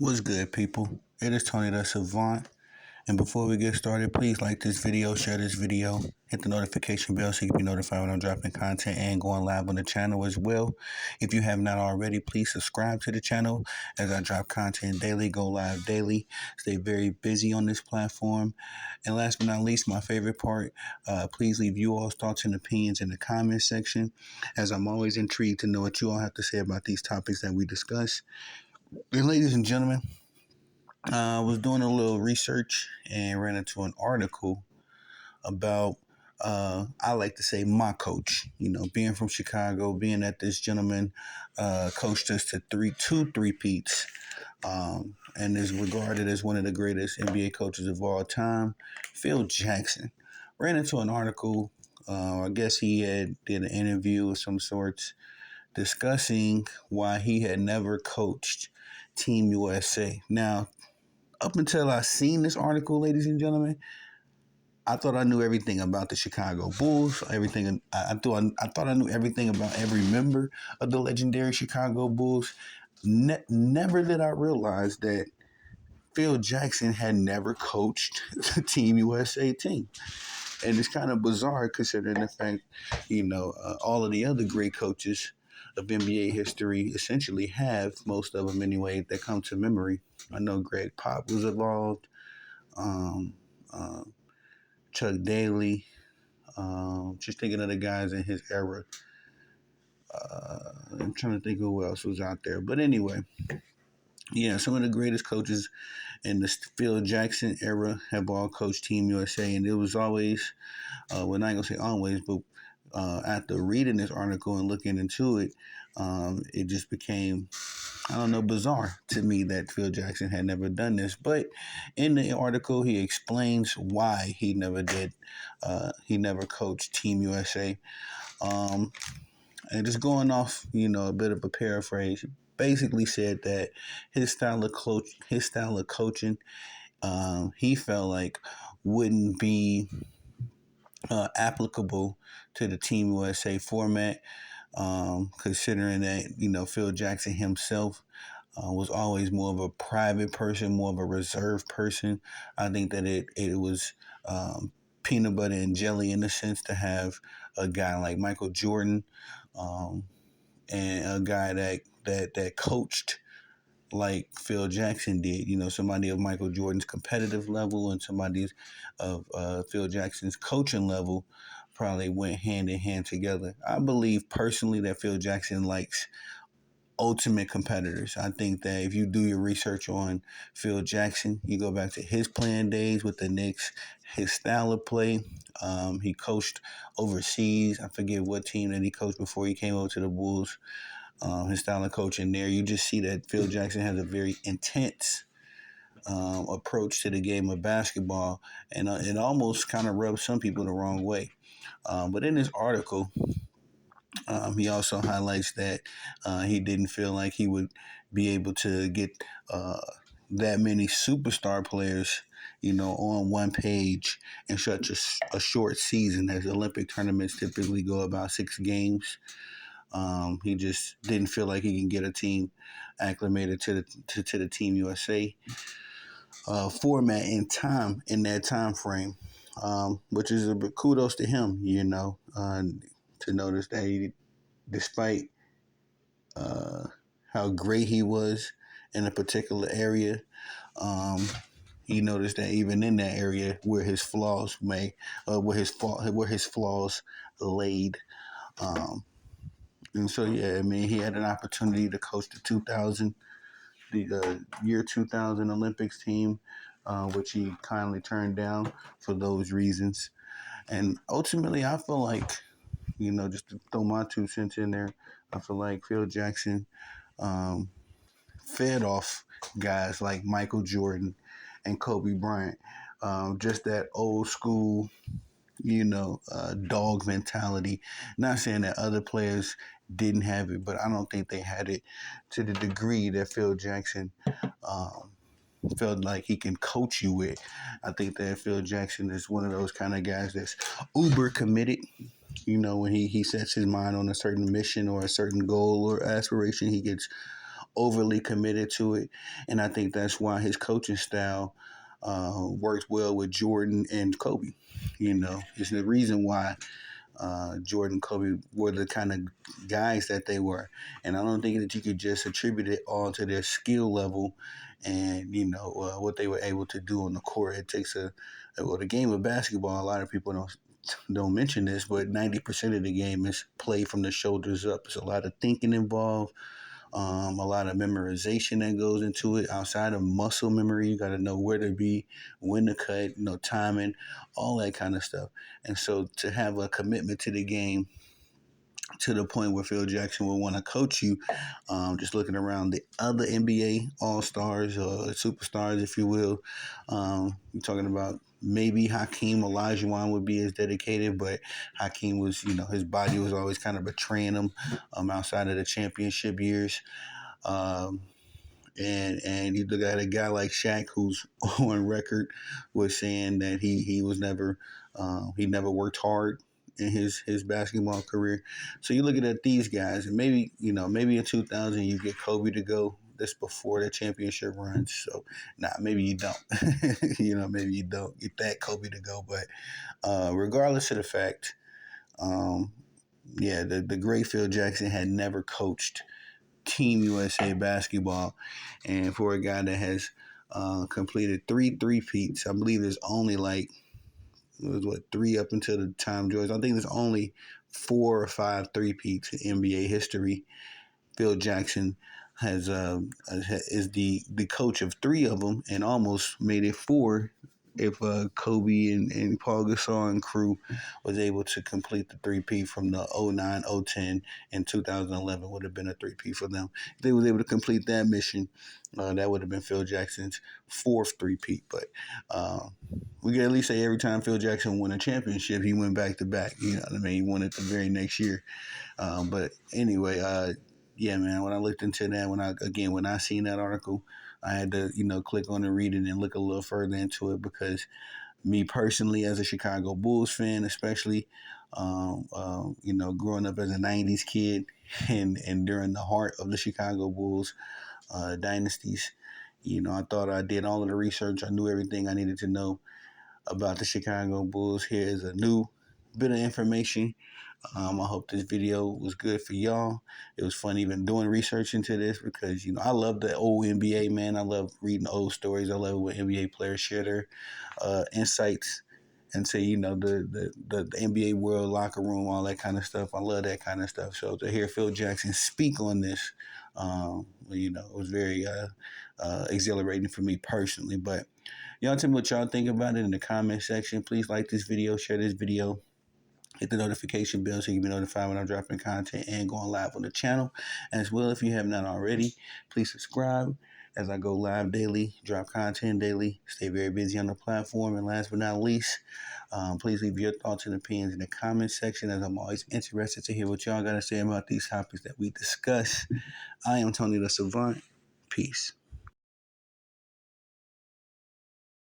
What's good, people? It is Tony the Savant. And before we get started, please like this video, share this video, hit the notification bell so you can be notified when I'm dropping content and going live on the channel as well. If you have not already, please subscribe to the channel as I drop content daily, go live daily, stay very busy on this platform. And last but not least, my favorite part, please leave you all's thoughts and opinions in the comment section, as I'm always intrigued to know what you all have to say about these topics that we discuss. And ladies and gentlemen, I was doing a little research and ran into an article about, I like to say, my coach. You know, being from Chicago, being that this gentleman coached us to two three-peats, and is regarded as one of the greatest NBA coaches of all time, Phil Jackson. Ran into an article. I guess he did an interview of some sorts discussing why he had never coached Team USA. Now, up until I seen this article, ladies and gentlemen, I thought I knew everything about the Chicago Bulls. Everything I thought I knew everything about every member of the legendary Chicago Bulls. Never did I realize that Phil Jackson had never coached the Team USA team. And it's kind of bizarre considering the fact, all of the other great coaches of NBA history essentially have, most of them anyway, that come to memory. I know Greg Pop was involved, um, uh, Chuck Daly, just thinking of the guys in his era. I'm trying to think who else was out there. But anyway, yeah, some of the greatest coaches in the Phil Jackson era have all coached Team USA. And it was always, well, not going to say always, but after reading this article and looking into it, it just became, I don't know, bizarre to me that Phil Jackson had never done this. But in the article, he explains why he never did. He never coached Team USA. And just going off, a bit of a paraphrase, basically said that his style of coaching, he felt like wouldn't be applicable to the Team USA format, considering that, Phil Jackson himself was always more of a private person, more of a reserved person. I think that it was peanut butter and jelly in a sense to have a guy like Michael Jordan, and a guy that coached like Phil Jackson did. Somebody of Michael Jordan's competitive level and somebody of Phil Jackson's coaching level probably went hand in hand together. I believe personally that Phil Jackson likes ultimate competitors. I think that if you do your research on Phil Jackson, you go back to his playing days with the Knicks, his style of play. He coached overseas. I forget what team that he coached before he came over to the Bulls. His style of coaching there, you just see that Phil Jackson has a very intense approach to the game of basketball, and it almost kind of rubs some people the wrong way. But in this article, he also highlights that he didn't feel like he would be able to get that many superstar players, on one page in such a short season, as Olympic tournaments typically go about 6 games. He just didn't feel like he can get a team acclimated to the Team USA format in that time frame, which is a bit kudos to him, to notice that he, despite how great he was in a particular area, he noticed that even in that area where his flaws where his flaws laid. And so, yeah, I mean, he had an opportunity to coach the year 2000 Olympics team, which he kindly turned down for those reasons. And ultimately, I feel like, just to throw my 2 cents in there, I feel like Phil Jackson fed off guys like Michael Jordan and Kobe Bryant. Just that old school, dog mentality. Not saying that other players didn't have it, but I don't think they had it to the degree that Phil Jackson felt like he can coach you with. I think that Phil Jackson is one of those kind of guys that's uber committed. When he sets his mind on a certain mission or a certain goal or aspiration, he gets overly committed to it, and I think that's why his coaching style worked well with Jordan and Kobe. You know, it's the reason why Jordan, Kobe were the kind of guys that they were, and I don't think that you could just attribute it all to their skill level and what they were able to do on the court. It takes the game of basketball. A lot of people don't mention this, but 90% of the game is played from the shoulders up. There's a lot of thinking involved, a lot of memorization that goes into it. Outside of muscle memory, you got to know where to be, when to cut, timing, all that kind of stuff. And so to have a commitment to the game to the point where Phil Jackson would want to coach you, just looking around the other NBA All Stars or superstars, if you will, you're talking about maybe Hakeem Olajuwon would be as dedicated, but Hakeem was, his body was always kind of betraying him outside of the championship years. Um, and you look at a guy like Shaq, who's on record with saying that he was never he never worked hard in his basketball career. So you're looking at these guys, and maybe in 2000 you get Kobe to go. This before the championship runs, so maybe you don't. Maybe you don't get that Kobe to go. But regardless of the fact, um, yeah, the great Phil Jackson had never coached Team USA basketball, and for a guy that has completed three peats, I believe there's only like it was what three up until the time George. I think there's only 4 or 5 three-peats in NBA history. Phil Jackson has is the coach of 3 of them and almost made it 4 if Kobe and Paul Gasol and crew was able to complete the three-peat from the '09, '10, and 2011 would have been a three-peat for them. If they was able to complete that mission, that would have been Phil Jackson's 4th three-peat. But uh, we can at least say every time Phil Jackson won a championship, he went back to back. You know what I mean? He won it the very next year. But anyway, yeah, man. When I looked into that, when I seen that article, I had to click on and read it and look a little further into it because me personally, as a Chicago Bulls fan, especially, growing up as a '90s kid and during the heart of the Chicago Bulls dynasties, I thought I did all of the research. I knew everything I needed to know about the Chicago Bulls. Here is a new bit of information. I hope this video was good for y'all. It was fun even doing research into this because, I love the old NBA, man. I love reading old stories. I love when NBA players share their insights and say, the NBA world, locker room, all that kind of stuff. I love that kind of stuff. So to hear Phil Jackson speak on this, it was very exhilarating for me personally. But y'all tell me what y'all think about it in the comment section. Please like this video, share this video. Hit the notification bell so you can be notified when I'm dropping content and going live on the channel. As well, if you have not already, please subscribe as I go live daily, drop content daily, stay very busy on the platform. And last but not least, please leave your thoughts and opinions in the comment section as I'm always interested to hear what y'all got to say about these topics that we discuss. I am Tony the Savant. Peace.